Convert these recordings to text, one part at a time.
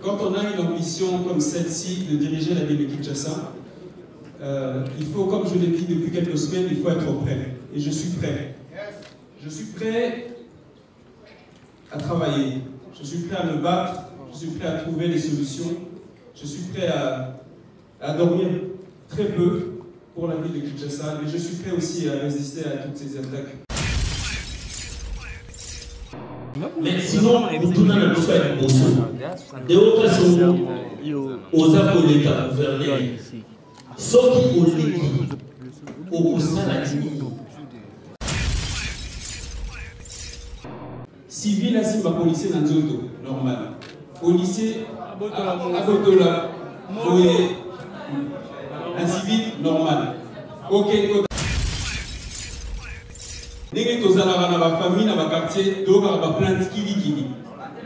quand on a une ambition comme celle-ci de diriger la ville de Kinshasa, il faut, comme je l'ai dit depuis quelques semaines, il faut être prêt. Et je suis prêt. Je suis prêt à travailler. Je suis prêt à me battre. Je suis prêt à trouver les solutions. Je suis prêt à dormir très peu pour la ville de Kinshasa, mais je suis prêt aussi à résister à toutes ces attaques. Mais sinon, vous tournez le fait de autres façons, aux appelés à gouverner, sauf qui ont dit au sein de la limite. Civil à Simba, policier dans Zoto, normal. Policier à Botola, un civil normal. Ok. Dès que tu as la famille, dans le quartier, tu as la plainte qui.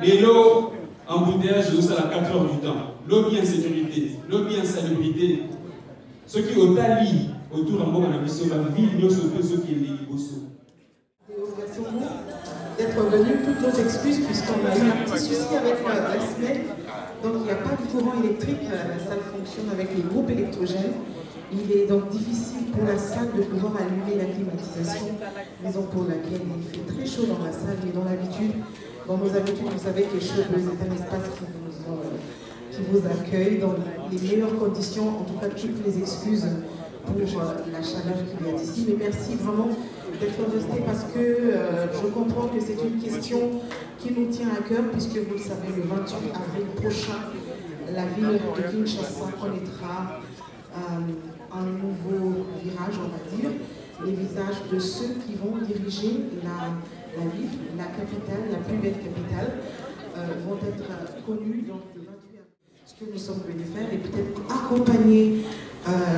Les lots, embouteillage, c'est à 4 heures du temps. Lobby insécurité, lobby insalubrité. Ceux qui ont tali autour de la ville, nous sommes ceux qui sont liés. D'être venu, toutes nos excuses, puisqu'on a eu un petit souci avec la semaine. Donc il n'y a pas de courant électrique, la salle fonctionne avec les groupes électrogènes. Il est donc difficile pour la salle de pouvoir allumer la climatisation, raison pour laquelle il fait très chaud dans la salle. Et dans l'habitude, dans nos habitudes, vous savez que Showbuzz est un espace qui vous accueille dans les meilleures conditions, en tout cas toutes les excuses pour la chaleur qu'il y a ici. Mais merci vraiment d'être resté parce que je comprends que c'est une question qui nous tient à cœur, puisque vous le savez, le 28 avril prochain, la ville de Kinshasa connaîtra un nouveau virage, on va dire. Les visages de ceux qui vont diriger la ville, la capitale, la plus belle capitale, vont être connus donc, le 28 avril. Ce que nous sommes venus faire et peut-être accompagner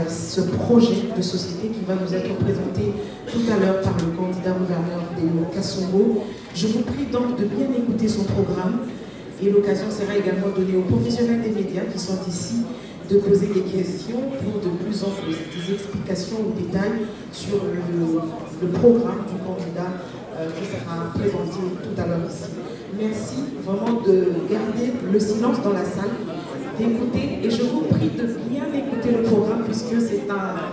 ce projet de société qui va nous être présenté tout à l'heure par le candidat gouverneur Déo Kassongo. Je vous prie donc de bien écouter son programme et l'occasion sera également donnée aux professionnels des médias qui sont ici de poser des questions pour de plus en plus des explications ou détails sur le programme du candidat qui sera présenté tout à l'heure ici. Merci vraiment de garder le silence dans la salle, d'écouter, et je vous prie de bien écouter le programme puisque c'est un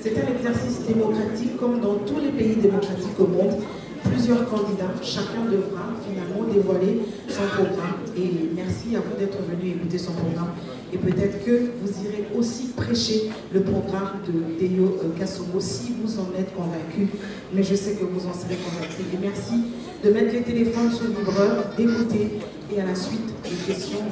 exercice démocratique comme dans tous les pays démocratiques au monde. Plusieurs candidats, chacun devra finalement dévoiler son programme. Et merci à vous d'être venus écouter son programme. Et peut-être que vous irez aussi prêcher le programme de Déo Kassongo si vous en êtes convaincus. Mais je sais que vous en serez convaincus. Et merci de mettre les téléphones sur vibreur, d'écouter. Et à la suite des questions,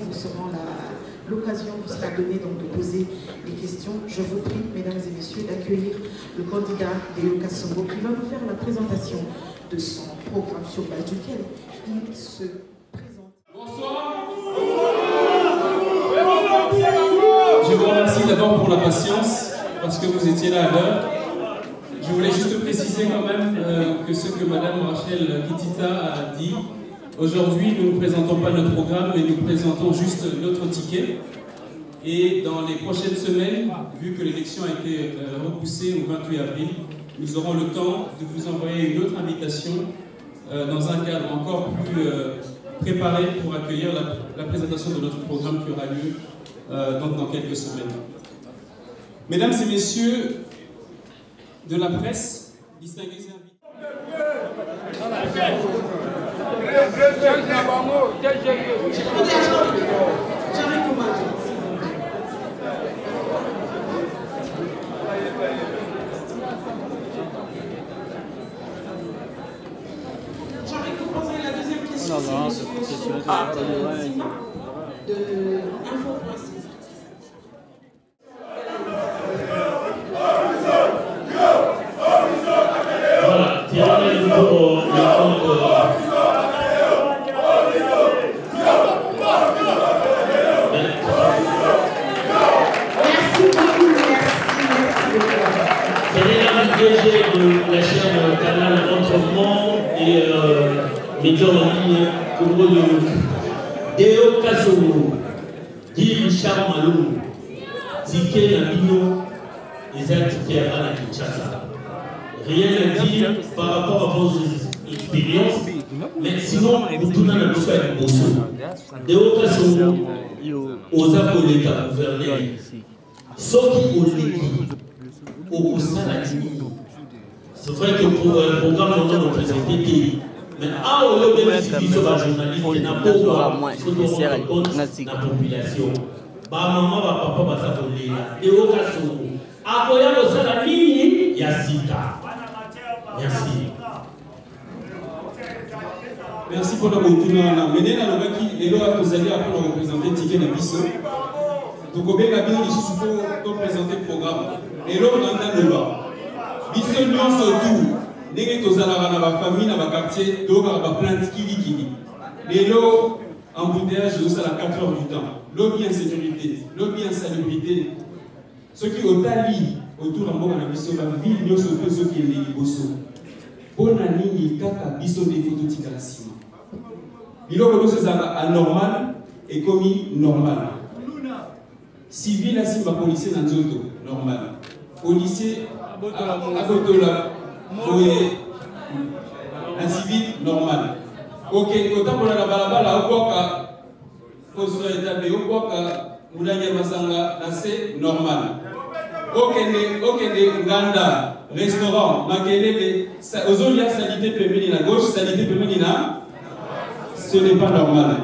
l'occasion vous sera donnée donc de poser des questions. Je vous prie, mesdames et messieurs, d'accueillir le candidat Déo Kassongo qui va nous faire la présentation de son programme sur base duquel il se présente. Bonsoir. Je vous remercie d'abord pour la patience, parce que vous étiez là à l'heure. Je voulais juste préciser quand même que ce que Madame Rachel Kitita a dit, aujourd'hui nous ne présentons pas notre programme, mais nous présentons juste notre ticket. Et dans les prochaines semaines, vu que l'élection a été repoussée au 28 avril, nous aurons le temps de vous envoyer une autre invitation dans un cadre encore plus préparé pour accueillir la présentation de notre programme qui aura lieu dans quelques semaines. Mesdames et messieurs de la presse, distingués invités. J'aimerais vous poser la deuxième question. De Info.6. Voilà, tirez le compte. Merci beaucoup, merci. C'est la DG de la chaîne Canal Entraînement et médias en ligne Congo de Déo Kassongo, dit Richard Malou, Tiké Nabino, les activités à la Kinshasa. Rien à dire par rapport à vos expériences Mais sinon, tout dans la mission avec Bosso. Des occasions, aux appelés à gouverner, ceux qui ont l'équipe, au sein de la limite. C'est vrai que pour le programme, on a présenté. Mais à au lieu de l'utiliser par journaliste, il n'a pas la population. Maman, papa, va s'appeler là. Et au cas où, à quoi il y a la ligne, il y a Sika. Merci. Merci pour notre retour. Maintenant, nous allons représenter le ticket de Bisso. Donc, on va présenter le programme. Et là, on a le bas. Bisso, nous surtout, nous avons la famille, dans le quartier, nous avons plein de kili. Et là, embouteillage, nous sommes à 4 heures du temps. Lobby insécurité, lobby insalubrité. Ceux qui ont tali autour de la Bisso, la ville, nous sommes ceux qui sont les Bosso. Bonne année, il y a Bisso des photos de ciment. Il y a c'est anormal et commis normal. Civil, là, c'est ma policier dans le normal. Policier, à Botola, un civil normal. Ok, autant pour la balabala, au quoi que faut établi, au quoi que Moulaya Masanga, c'est normal. Ok, Nganda, restaurant, Makelele, aujourd'hui, il y a salité féminine à gauche, salité féminine à ce n'est pas normal.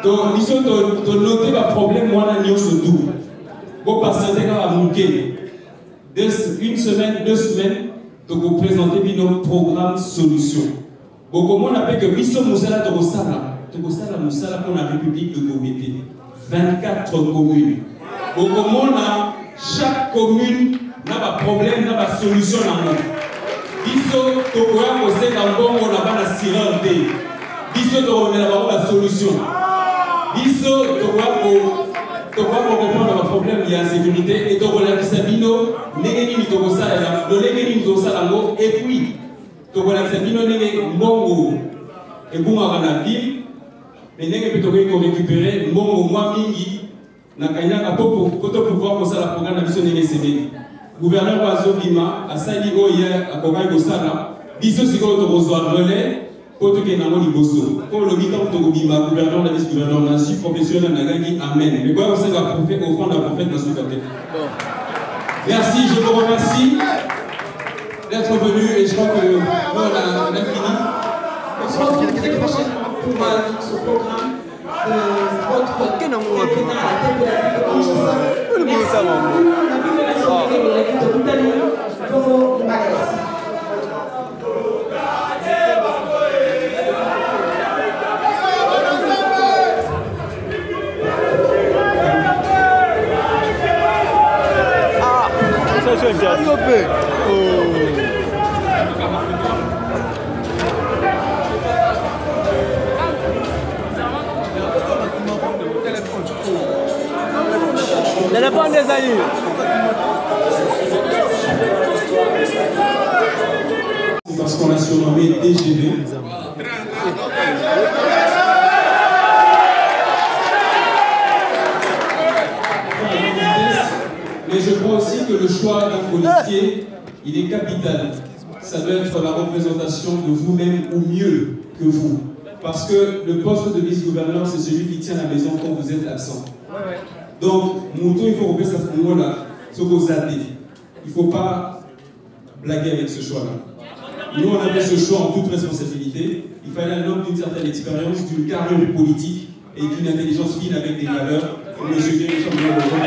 Donc, nous sommes noté le problème, moi, nous sommes tous. Vous patientez à manquer. Une semaine, 2 semaines, donc vous présentez nos programmes solutions. Bon, comment on appelle que Bisso Moussala Togosala Moussala pour la République de Gomete. 24 communes. Bon, comment on a chaque commune n'a pas de problème, n'a pas de solution dans le monde. Bisso Togoya Moussé Gambo, on n'a pas de sirène. Bisso Togoya la solution. Bisso Togoya pour répondre à un problème de l'insécurité et Togoya Kisabino, Negeni Togosala, le Negeni Togosala, et puis Togoya Kisabino, Negeni Mongo, et Boumara la ville, mais Negeni Togoya récupérer Mongo Mwamingi. Nakaina pour pouvoir poser la programme de Bisso Negeni. Gouverneur Wazo Bima, à Sali Oyer, à Kogai Gosala, Bisso Sigo Togozoa relais. Pour tout le monde, pour le mi-temps, le gouverneur, la vice-gouverneur, je suis professionnel, amen. Mais quoi, vous savez, au fond, la prophète dans ce côté. Merci, je vous remercie d'être venu et je crois que nous, on a fini. On se retrouve très prochainement pour ce programme de votre quinquennat à la tête de la ville de Kinshasa. Merci beaucoup, la ville de la Sorbonne et la ville de Boutali, pour vos bagages. Téléphone des amis. C'est parce qu'on l'a surnommé DGV. Mais je crois aussi que le choix d'un policier, il est capital. Ça doit être la représentation de vous-même ou mieux que vous. Parce que le poste de vice-gouverneur, c'est celui qui tient la maison quand vous êtes absent. Donc, Mouton, il faut repérer ce moment-là, ce que vous avez. Il ne faut pas blaguer avec ce choix-là. Nous, on avait ce choix en toute responsabilité. Il fallait un homme d'une certaine expérience, d'une carrière politique et d'une intelligence fine avec des valeurs. M. Guéry, bonjour.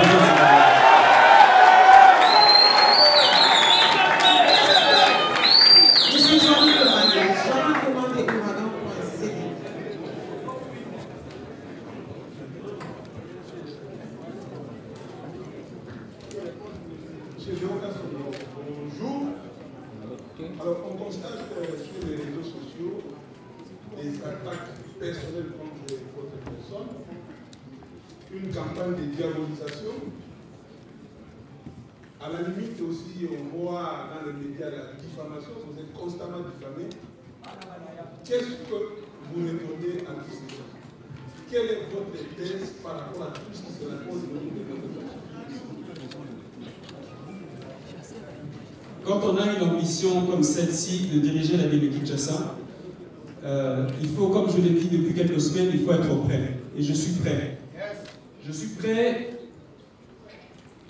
Alors, on constate sur les réseaux sociaux des attaques personnelles contre votre personne, une campagne de diabolisation. À la limite aussi, on voit dans les médias la diffamation, vous êtes constamment diffamé. Qu'est-ce que vous répondez à tout cela? Quelle est votre thèse par rapport à tout ce qui se raconte au niveau de votre personne? Quand on a une ambition comme celle-ci de diriger la ville de Kinshasa, il faut, comme je l'ai dit depuis quelques semaines, il faut être prêt. Et je suis prêt. Je suis prêt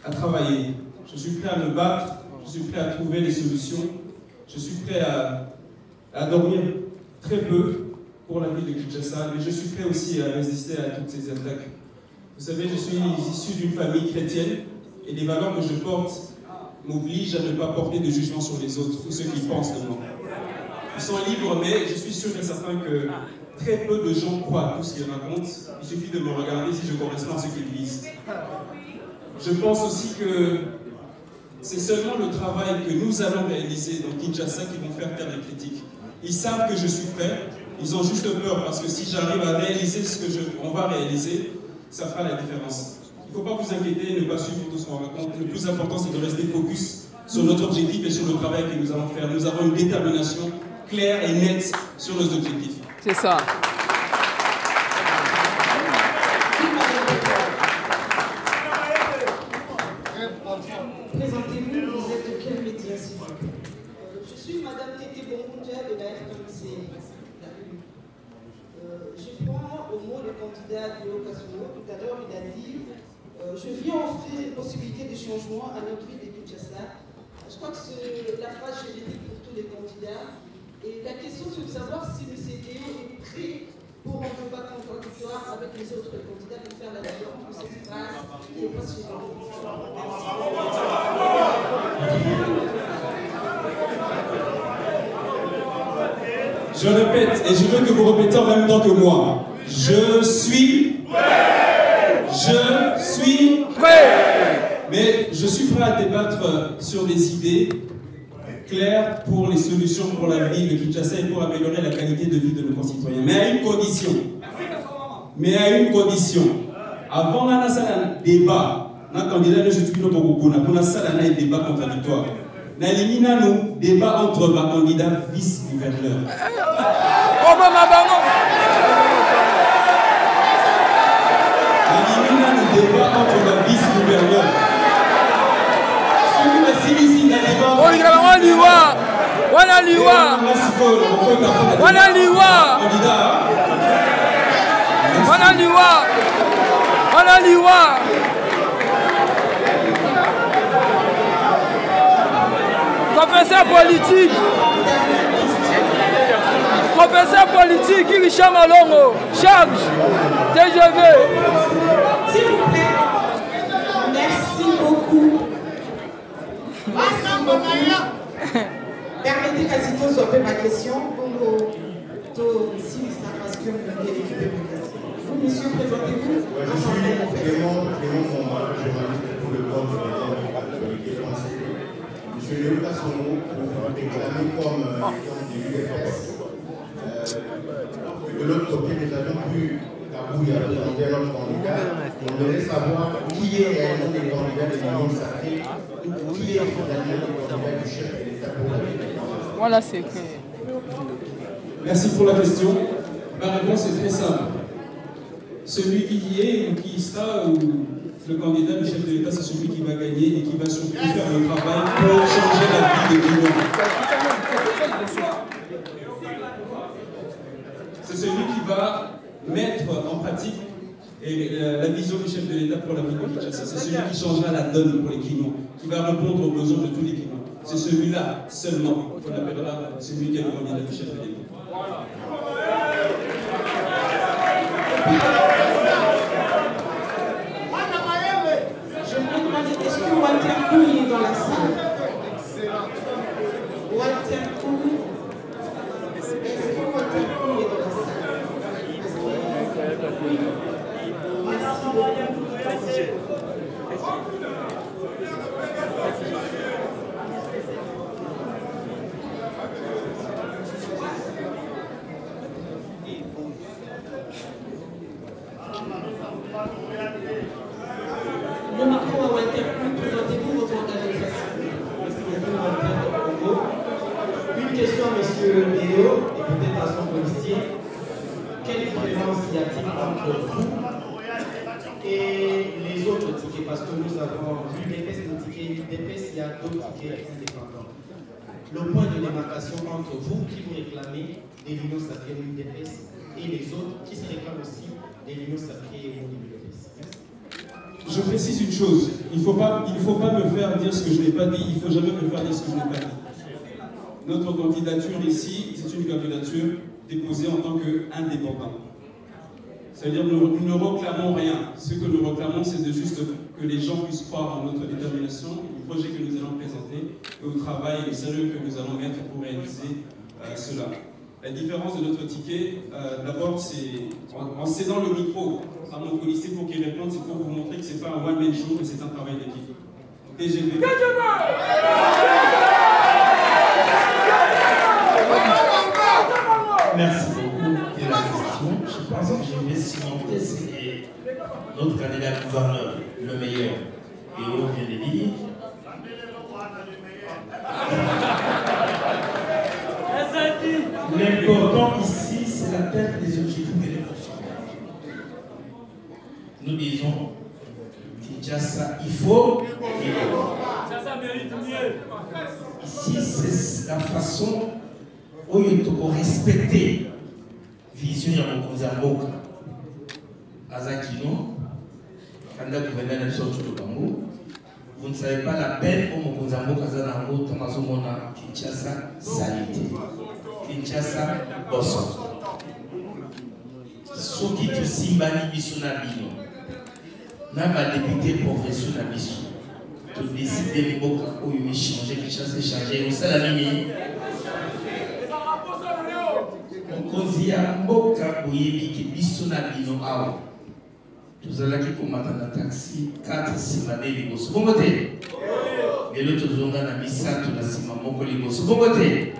à travailler. Je suis prêt à me battre. Je suis prêt à trouver des solutions. Je suis prêt à dormir très peu pour la ville de Kinshasa, mais je suis prêt aussi à résister à toutes ces attaques. Vous savez, je suis issu d'une famille chrétienne et les valeurs que je porte m'obligent à ne pas porter de jugement sur les autres ou ceux qui pensent de moi. Ils sont libres, mais je suis sûr et certain que très peu de gens croient à tout ce qu'ils racontent. Il suffit de me regarder si je corresponds à ce qu'ils disent. Je pense aussi que c'est seulement le travail que nous allons réaliser dans Kinshasa qui vont faire taire les critiques. Ils savent que je suis prêt, ils ont juste peur parce que si j'arrive à réaliser ce qu'on va réaliser, ça fera la différence. Il ne faut pas vous inquiéter, ne pas suivre tout ce qu'on raconte. Le plus important, c'est de rester focus sur notre objectif et sur le travail que nous allons faire. Nous avons une détermination claire et nette sur nos objectifs. C'est ça. Présentez-vous, vous êtes de quel média, s'il vous plaît? Je suis Madame Tété Bongounja de la RTC. Je prends au mot le candidat Deo Kassomo. Tout à l'heure, il a dit je viens offrir une possibilité de changement à notre ville de Kinshasa. Je crois que c'est la phrase générique pour tous les candidats. Et la question, c'est de savoir si le CDO est prêt pour un débat contradictoire avec les autres candidats pour faire la différence entre cette phrase et le poste générique. Je répète, et je veux que vous répétez en même temps que moi. Je suis prêt. Je suis prêt. Mais je suis prêt à débattre sur des idées claires pour les solutions pour la ville de Kinshasa et pour améliorer la qualité de vie de nos concitoyens. Mais à une condition. Avant la débat, notre candidat ne se trouve pas au Gouvernement. Pour ça, il y a un débat contradictoire. Nalimina nous débat entre ma candidat vice-gouverneur. Nalimina nous débat entre ma vice-gouverneur. Celui qui ici dans le débat. Professeur politique, Richard Malongo, charge, TGV. S'il vous plaît, merci beaucoup. Merci beaucoup. Permettez qu'à citer soit ma question pour parce que vous avez récupéré ma question. Vous, monsieur, présentez-vous. Je suis Clément Combat, journaliste pour le corps de l'actualité française. Monsieur Léo Kassomo, pour réclamer comme de l'UFS. De l'autre côté, nous avons pu Kabouya présenter notre candidat. On devait savoir qui est réellement le candidat de l'Union sacrée, qui est finalement le candidat du chef de l'État pour la ville. Voilà, c'est clair. Merci pour la question. Ma réponse est très simple. Celui qui y est ou qui sera ou le candidat du chef de l'État, c'est celui qui va gagner et qui va surtout faire le travail pour changer la vie des Guinéens. C'est celui qui va mettre en pratique la vision du chef de l'État pour la ville de Kinshasa. C'est celui qui changera la donne pour les Guinéens, qui va répondre aux besoins de tous les Guinéens. C'est celui-là seulement qu'on appellera celui qui est le candidat du chef de l'État. Je me demandais, est-ce que Walter Kouy est dans la salle? Walter Kouy. Est-ce que Walter Kouy est dans la salle? Merci beaucoup. Le micro à Walter Kouy, présentez-vous votre organisation. Une question à M. Léo et peut-être à son policier. Quelle différence y a-t-il entre vous et les autres tickets? Parce que nous avons vu des tests de tickets, des tests, il y a d'autres tickets indépendants. le point de démarcation entre vous qui vous réclamez des l'Union sacrée de l'UDPS et les autres qui se réclament aussi des l'Union sacrée de l'UDPS. Je précise une chose, il ne faut pas me faire dire ce que je n'ai pas dit, il ne faut jamais me faire dire ce que je n'ai pas dit. Notre candidature ici, c'est une candidature déposée en tant qu'indépendant. C'est-à-dire que nous ne réclamons rien. Ce que nous réclamons, c'est de juste que les gens puissent croire en notre détermination, au projet que nous allons présenter, et au travail et au sérieux que nous allons mettre pour réaliser cela. La différence de notre ticket, d'abord, c'est en cédant le micro à mon policier pour qu'il réponde, c'est pour vous montrer que ce n'est pas un one-man show, mais c'est un travail d'équipe. TGV. Merci beaucoup de la question. Je pense que je vais cimenter ce que notre candidat gouverneur, le meilleur, et on vient de dire. L'important ici, c'est l'atteinte des objectifs de l'émotion. Nous disons, Kinshasa, il faut. Ça mérite mieux. Ici, c'est la façon où il faut respecter la vision de Mokonzamboka. Azakino, quand gouverneur de Soto-Bango, vous ne savez pas la peine où Mokonzamboka Zanango, Tamazomona, Kinshasa, Salité. Kinshasa, Bosso. Ce qui est Simbani Bisonabino, n'a pas député profession à Bissou. Tu décides de l'époque où il m'a changé, Kinshasa changé. Vous savez la nuit. Mokonzia Mboka Boyebi qui Bisonabino Awa. Tous allez qui combattent dans taxi, 4 Simane Liboso. Bon côté. Et l'autre zonga na Misato na Simamoko Liboso. Bon côté.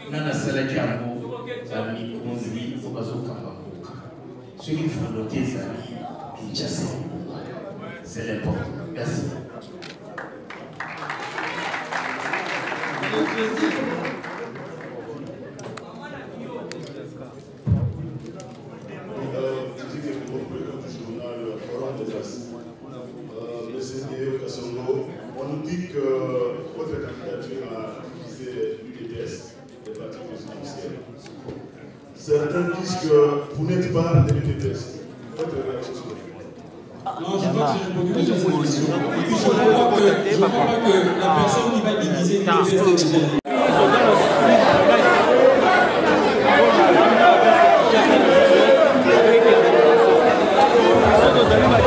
Nana Salaki Ambo, Bami Konzi, Fobazo Kambakoka. Ceux qui font noter Zami, Kinshasa. C'est l'important. Merci. On nous dit que votre candidature a visé l'UDPS, les partis présidentiels. Certains disent que vous n'êtes pas de l'UDPS. Votre réaction sur ça? Non, je crois que j'ai répondu déjà à cette question. Et puis je ne crois pas que la personne qui va diviser l'UDPS est déjà. Thank you.